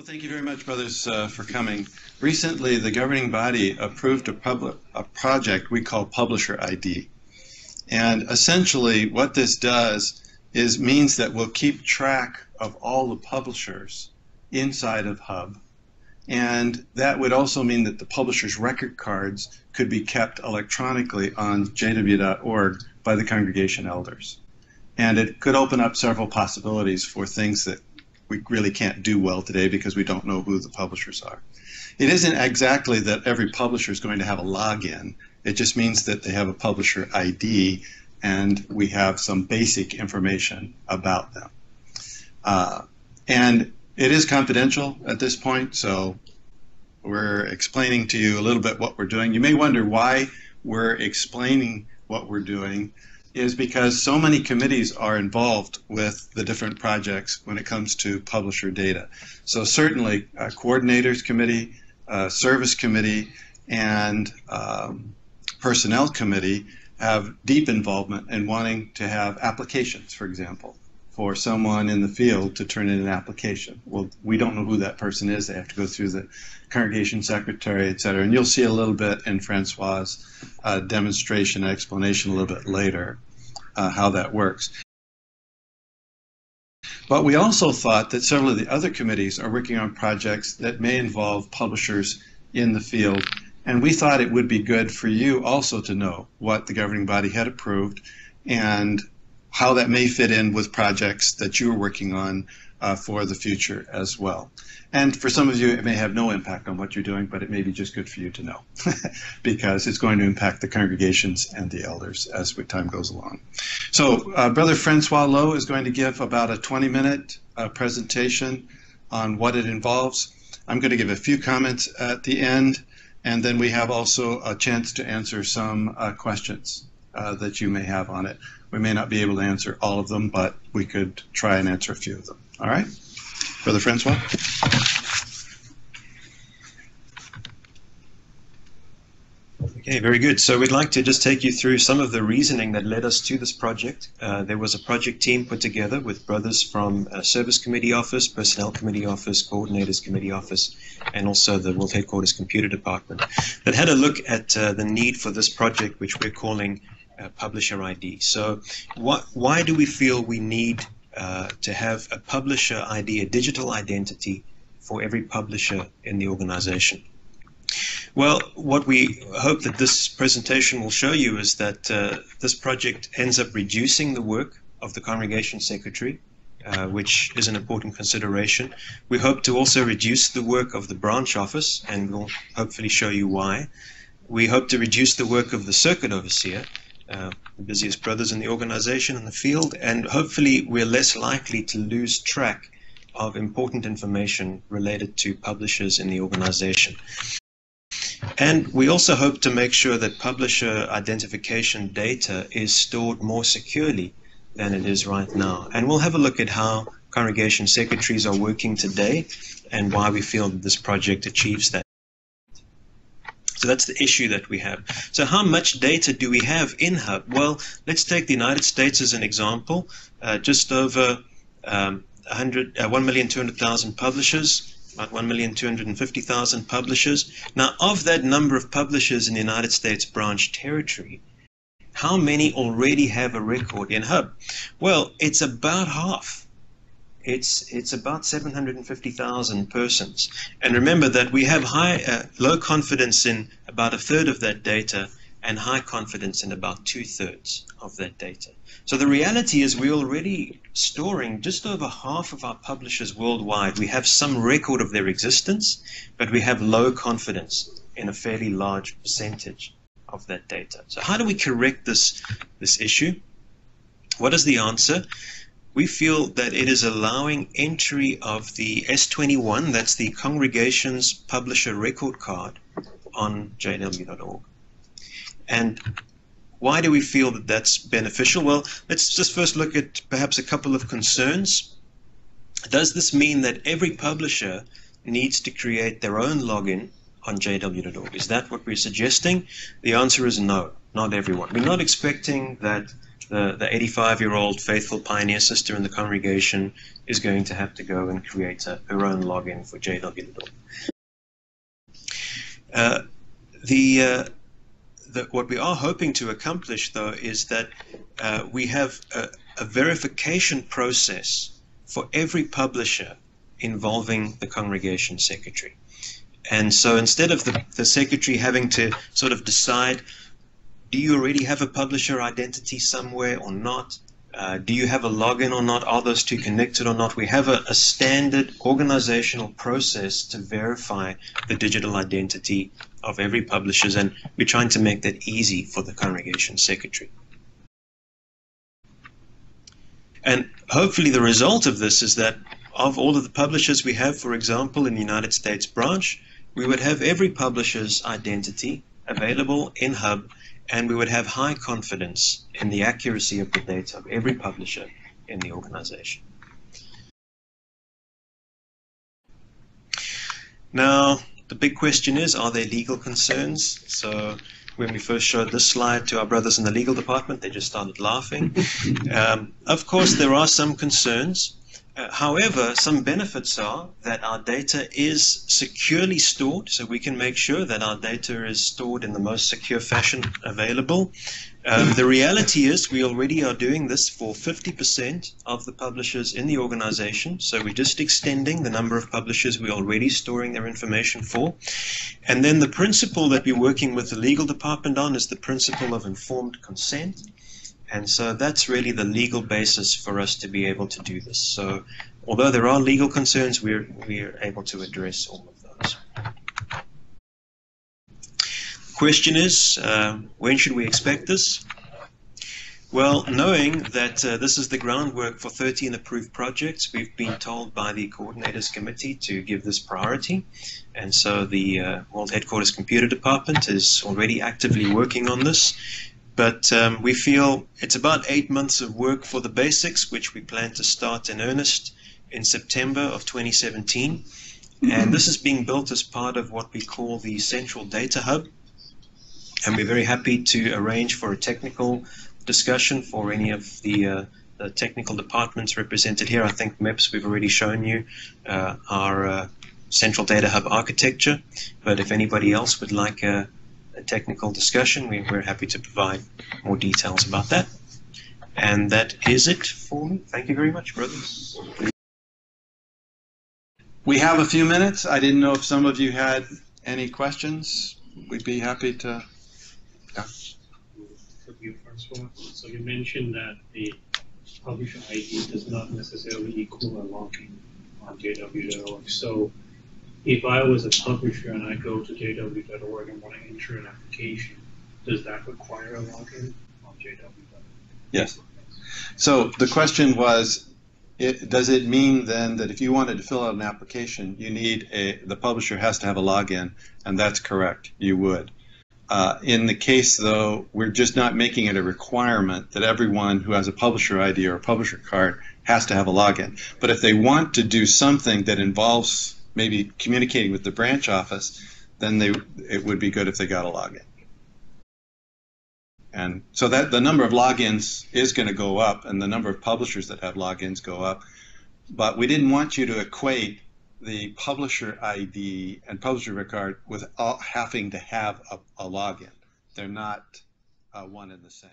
Well, thank you very much, brothers, for coming. Recently, the governing body approved a project we call Publisher ID. And essentially, what this does is means that we'll keep track of all the publishers inside of Hub. And that would also mean that the publisher's record cards could be kept electronically on jw.org by the congregation elders. And it could open up several possibilities for things that we really can't do well today because we don't know who the publishers are. It isn't exactly that every publisher is going to have a login. It just means that they have a publisher ID and we have some basic information about them. And it is confidential at this point, so we're explaining to you a little bit what we're doing. You may wonder why we're explaining what we're doing is because so many committees are involved with the different projects when it comes to publisher data. So certainly coordinators committee, service committee, and personnel committee have deep involvement in wanting to have applications, for example, for someone in the field to turn in an application. Well, we don't know who that person is. They have to go through the congregation secretary, et cetera. And you'll see a little bit in Francois' demonstration and explanation a little bit later how that works. But we also thought that several of the other committees are working on projects that may involve publishers in the field. And we thought it would be good for you also to know what the governing body had approved and how that may fit in with projects that you are working on for the future as well. And for some of you, it may have no impact on what you're doing, but it may be just good for you to know because it's going to impact the congregations and the elders as time goes along. So Brother Francois Lowe is going to give about a 20-minute presentation on what it involves. I'm going to give a few comments at the end, and then we have also a chance to answer some questions that you may have on it. We may not be able to answer all of them, but we could try and answer a few of them. All right? Brother Francois? Okay, very good. So we'd like to just take you through some of the reasoning that led us to this project. There was a project team put together with brothers from Service Committee Office, Personnel Committee Office, Coordinators Committee Office, and also the World Headquarters Computer Department that had a look at the need for this project, which we're calling Publisher ID. So why do we feel we need to have a publisher ID, a digital identity for every publisher in the organization? Well, what we hope that this presentation will show you is that this project ends up reducing the work of the congregation secretary, which is an important consideration. We hope to also reduce the work of the branch office, and we'll hopefully show you why. We hope to reduce the work of the circuit overseer, the busiest brothers in the organization in the field, and hopefully we're less likely to lose track of important information related to publishers in the organization. And we also hope to make sure that publisher identification data is stored more securely than it is right now. And we'll have a look at how congregation secretaries are working today and why we feel that this project achieves that. So that's the issue that we have. So how much data do we have in Hub? Well, let's take the United States as an example. Just over 1,200,000 publishers, about 1,250,000 publishers. Now, of that number of publishers in the United States branch territory, how many already have a record in Hub? Well, it's about half. It's about 750,000 persons. And remember that we have low confidence in about a third of that data and high confidence in about 2/3 of that data. So the reality is we're already storing just over half of our publishers worldwide. We have some record of their existence, but we have low confidence in a fairly large percentage of that data. So how do we correct this issue? What is the answer? We feel that it is allowing entry of the S21, that's the congregation's publisher record card, on jw.org. And why do we feel that that's beneficial? Well, let's just first look at perhaps a couple of concerns. Does this mean that every publisher needs to create their own login on jw.org? Is that what we're suggesting? The answer is no, not everyone. We're not expecting that the 85-year-old faithful pioneer sister in the congregation is going to have to go and create her own login for JW. What we are hoping to accomplish, though, is that we have a verification process for every publisher involving the congregation secretary. And so instead of the secretary having to sort of decide, do you already have a publisher identity somewhere or not? Do you have a login or not? Are those two connected or not? We have a standard organizational process to verify the digital identity of every publisher, and we're trying to make that easy for the congregation secretary. And hopefully the result of this is that of all of the publishers we have, for example, in the United States branch, we would have every publisher's identity available in Hub, and we would have high confidence in the accuracy of the data of every publisher in the organization. Now, the big question is, are there legal concerns? So when we first showed this slide to our brothers in the legal department, they just started laughing. Of course, there are some concerns. However, some benefits are that our data is securely stored, so we can make sure that our data is stored in the most secure fashion available. The reality is we already are doing this for 50% of the publishers in the organization, so we're just extending the number of publishers we're already storing their information for. And then the principle that we're working with the legal department on is the principle of informed consent. And so that's really the legal basis for us to be able to do this. So although there are legal concerns, we're able to address all of those. The question is, when should we expect this? Well, knowing that this is the groundwork for 13 approved projects, we've been told by the Coordinators Committee to give this priority. And so the World Headquarters Computer Department is already actively working on this. But we feel it's about 8 months of work for the basics, which we plan to start in earnest in September of 2017. And this is being built as part of what we call the Central Data Hub. And we're very happy to arrange for a technical discussion for any of the technical departments represented here. I think MEPS, we've already shown you our Central Data Hub architecture. But if anybody else would like a technical discussion, we're happy to provide more details about that. And that is it for me. Thank you very much, brothers. We have a few minutes. I didn't know if some of you had any questions. We'd be happy to. Yeah. So you mentioned that the publisher ID does not necessarily equal a login on JW.org. So if I was a publisher and I go to JW.org and want to enter an application, does that require a login on JW.org? Yes. So the question was, does it mean then that if you wanted to fill out an application, you need the publisher has to have a login? And that's correct, you would. In the case, though, we're just not making it a requirement that everyone who has a publisher ID or a publisher card has to have a login. But if they want to do something that involves maybe communicating with the branch office, then it would be good if they got a login. And so that the number of logins is going to go up, and the number of publishers that have logins go up. But we didn't want you to equate the publisher ID and publisher record with having to have a login. They're not one and the same.